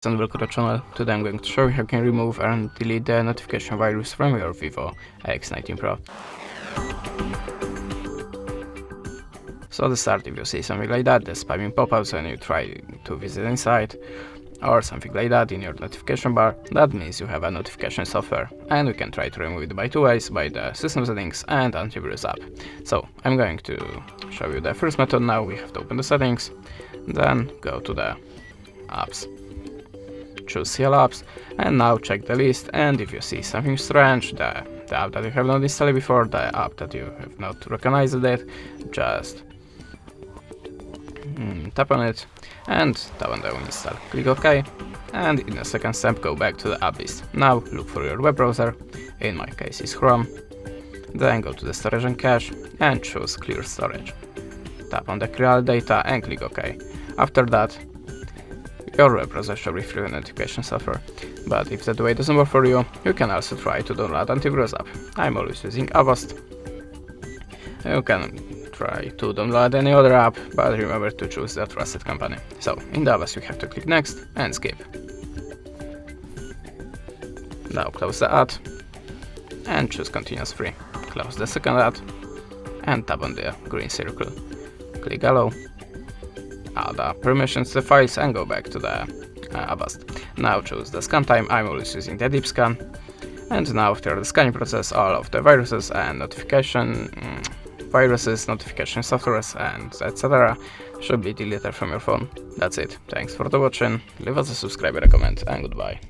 And welcome to the channel. Today I'm going to show you how you can remove and delete the notification virus from your VIVO X90 Pro. So at the start, if you see something like that, the spamming pop-ups when you try to visit inside, or something like that in your notification bar, that means you have a notification software, and we can try to remove it by two ways, by the system settings and antivirus app. So I'm going to show you the first method now. We have to open the settings, then go to the apps. Choose CL apps, and now check the list, and if you see something strange, the app that you have not installed before, the app that you have not recognized it, just tap on it and tap on the uninstall. Click OK, and in the second step go back to the app list. Now look for your web browser, in my case is Chrome, then go to the storage and cache and choose clear storage. Tap on the clear data and click OK. After that, your web browser should reflect notification software, but if that way doesn't work for you, you can also try to download antivirus app. I'm always using Avast. You can try to download any other app, but remember to choose the trusted company. So in the Avast you have to click next and skip. Now close the ad and choose continuous free. Close the second ad and tap on the green circle. Click allow. Add permissions to the files and go back to the Avast. Now choose the scan time. I'm always using the deep scan. And now after the scanning process, all of the viruses and notification softwares and etc. should be deleted from your phone. That's it. Thanks for the watching. Leave us a subscribe, a comment, and goodbye.